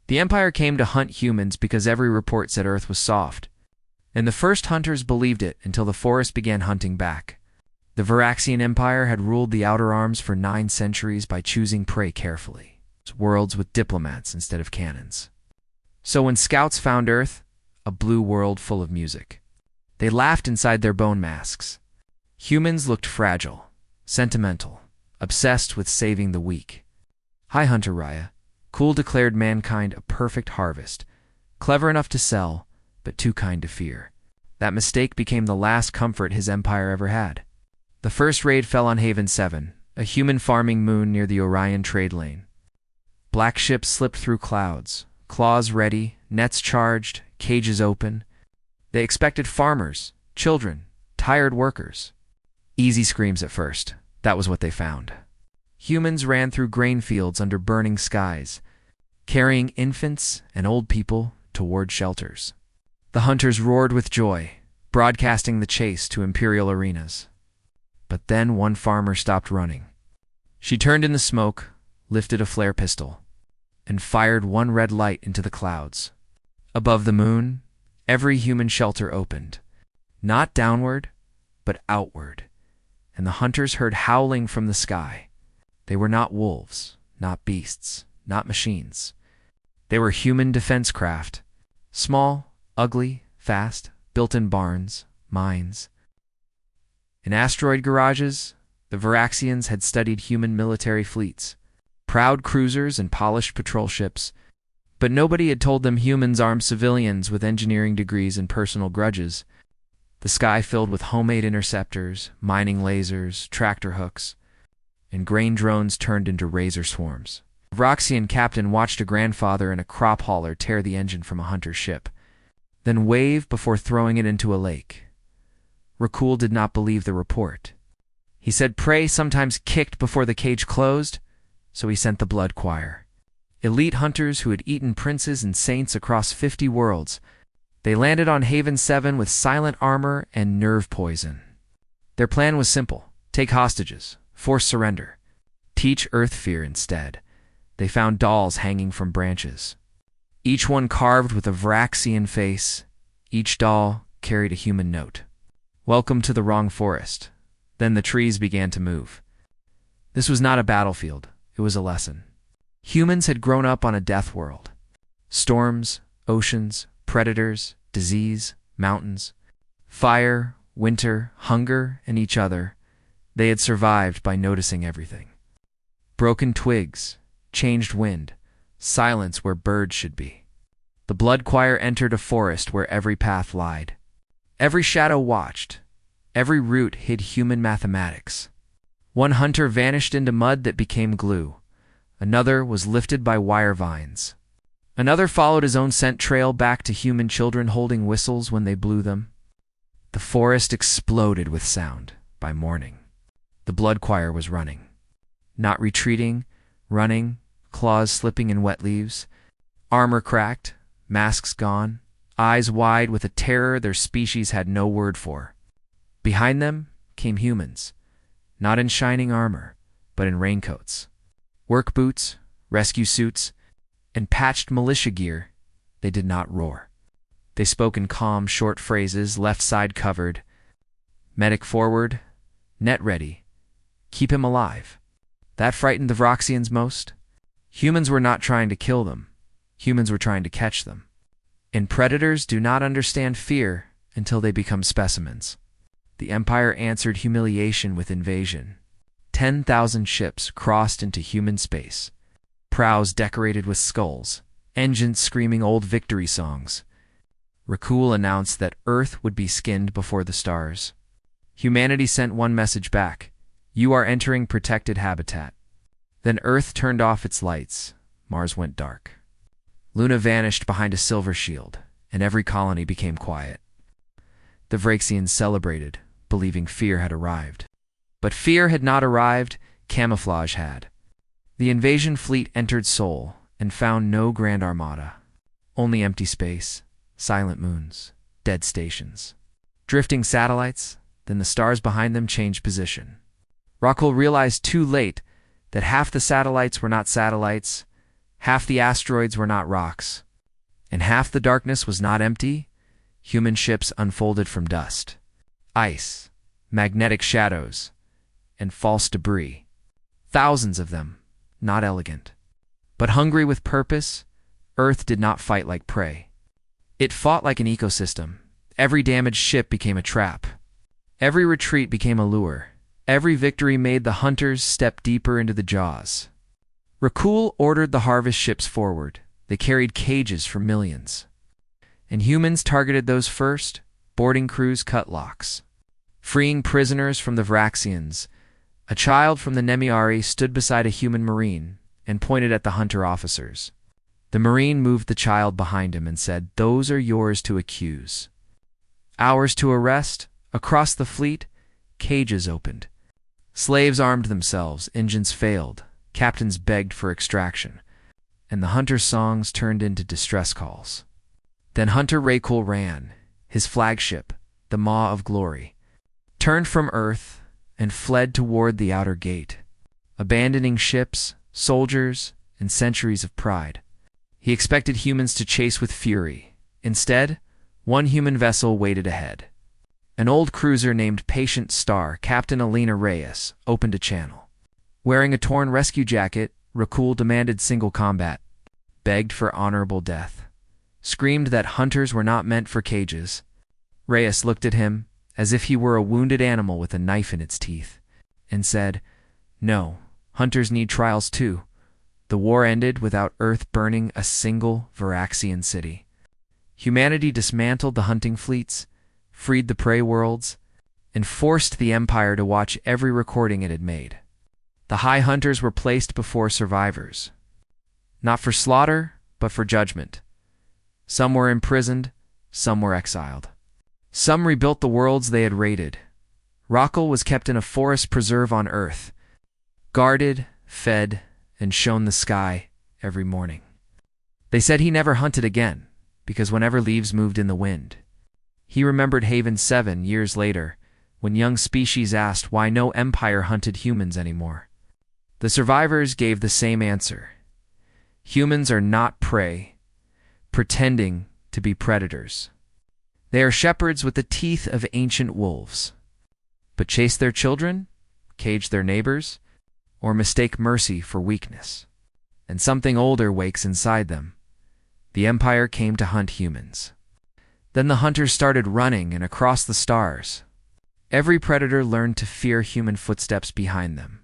The Empire came to hunt humans because every report said Earth was soft, and the first hunters believed it until the forest began hunting back. The Varaxian Empire had ruled the Outer Arms for 9 centuries by choosing prey carefully, worlds with diplomats instead of cannons. So when scouts found Earth, a blue world full of music, they laughed inside their bone masks. Humans looked fragile, sentimental, obsessed with saving the weak. Hi, Hunter Raya. Cool declared mankind a perfect harvest, clever enough to sell, but too kind to fear. That mistake became the last comfort his empire ever had. The first raid fell on Haven 7, a human farming moon near the Orion trade lane. Black ships slipped through clouds, claws ready, nets charged, cages open. They expected farmers, children, tired workers. Easy screams at first. That was what they found. Humans ran through grain fields under burning skies, carrying infants and old people toward shelters. The hunters roared with joy, broadcasting the chase to imperial arenas. But then one farmer stopped running. She turned in the smoke, lifted a flare pistol, and fired one red light into the clouds. Above the moon, every human shelter opened, not downward, but outward, and the hunters heard howling from the sky. They were not wolves, not beasts, not machines. They were human defense craft, small, ugly, fast, built in barns, mines. In asteroid garages, the Varaxians had studied human military fleets, proud cruisers and polished patrol ships, but nobody had told them humans armed civilians with engineering degrees and personal grudges. The sky filled with homemade interceptors, mining lasers, tractor hooks, and grain drones turned into razor swarms. A Varaxian captain watched a grandfather in a crop hauler tear the engine from a hunter's ship, then wave before throwing it into a lake. Rakul did not believe the report. He said prey sometimes kicked before the cage closed, so he sent the blood choir. Elite hunters who had eaten princes and saints across 50 worlds. They landed on Haven 7 with silent armor and nerve poison. Their plan was simple: take hostages, force surrender, teach Earth fear instead. They found dolls hanging from branches, each one carved with a Varaxian face. Each doll carried a human note. Welcome to the wrong forest. Then the trees began to move. This was not a battlefield, it was a lesson. Humans had grown up on a death world. Storms, oceans, predators, disease, mountains, fire, winter, hunger, and each other. They had survived by noticing everything. Broken twigs, changed wind, silence where birds should be. The blood choir entered a forest where every path lied. Every shadow watched. Every root hid human mathematics. One hunter vanished into mud that became glue. Another was lifted by wire vines. Another followed his own scent trail back to human children holding whistles when they blew them. The forest exploded with sound by morning. The blood choir was running. Not retreating, running, claws slipping in wet leaves, armor cracked, masks gone, eyes wide with a terror their species had no word for. Behind them came humans, not in shining armor, but in raincoats, work boots, rescue suits, and patched militia gear. They did not roar. They spoke in calm, short phrases, left side covered. Medic forward, net ready, keep him alive. That frightened the Varaxians most. Humans were not trying to kill them. Humans were trying to catch them. And predators do not understand fear until they become specimens. The Empire answered humiliation with invasion. 10,000 ships crossed into human space. Prows decorated with skulls, engines screaming old victory songs. Rakul announced that Earth would be skinned before the stars. Humanity sent one message back: you are entering protected habitat. Then Earth turned off its lights. Mars went dark. Luna vanished behind a silver shield, and every colony became quiet. The Varaxians celebrated, believing fear had arrived. But fear had not arrived, camouflage had. The invasion fleet entered Sol and found no grand armada. Only empty space, silent moons, dead stations. Drifting satellites, then the stars behind them changed position. Rakul realized too late that half the satellites were not satellites, Half the asteroids were not rocks, and half the darkness was not empty. Human ships unfolded from dust, ice, magnetic shadows, and false debris. Thousands of them, not elegant. But hungry with purpose, Earth did not fight like prey. It fought like an ecosystem. Every damaged ship became a trap. Every retreat became a lure. Every victory made the hunters step deeper into the jaws. Rakul ordered the harvest ships forward. They carried cages for millions. And humans targeted those first. Boarding crews cut locks. Freeing prisoners from the Vraxians, a child from the Nemiari stood beside a human marine and pointed at the hunter officers. The marine moved the child behind him and said, "Those are yours to accuse." Ours to arrest. Across the fleet, cages opened. Slaves armed themselves, engines failed, captains begged for extraction, and the hunter songs turned into distress calls. Then Hunter Rakul ran, his flagship, the Maw of Glory, turned from Earth and fled toward the outer gate, abandoning ships, soldiers, and centuries of pride. He expected humans to chase with fury. Instead, one human vessel waited ahead. An old cruiser named Patient Star, Captain Alina Reyes, opened a channel. Wearing a torn rescue jacket, Rakul demanded single combat, begged for honorable death, screamed that hunters were not meant for cages. Reyes looked at him as if he were a wounded animal with a knife in its teeth, and said, "No, hunters need trials too." The war ended without Earth burning a single Varaxian city. Humanity dismantled the hunting fleets, freed the prey worlds, and forced the Empire to watch every recording it had made. The High Hunters were placed before survivors, not for slaughter, but for judgment. Some were imprisoned, some were exiled. Some rebuilt the worlds they had raided. Rakul was kept in a forest preserve on Earth, guarded, fed, and shone the sky every morning. They said he never hunted again, because whenever leaves moved in the wind. He remembered Haven 7 years later, when young species asked why no empire hunted humans anymore. The survivors gave the same answer. Humans are not prey, pretending to be predators. They are shepherds with the teeth of ancient wolves, but chase their children, cage their neighbors, or mistake mercy for weakness. And something older wakes inside them. The Empire came to hunt humans. Then the hunters started running and across the stars. Every predator learned to fear human footsteps behind them.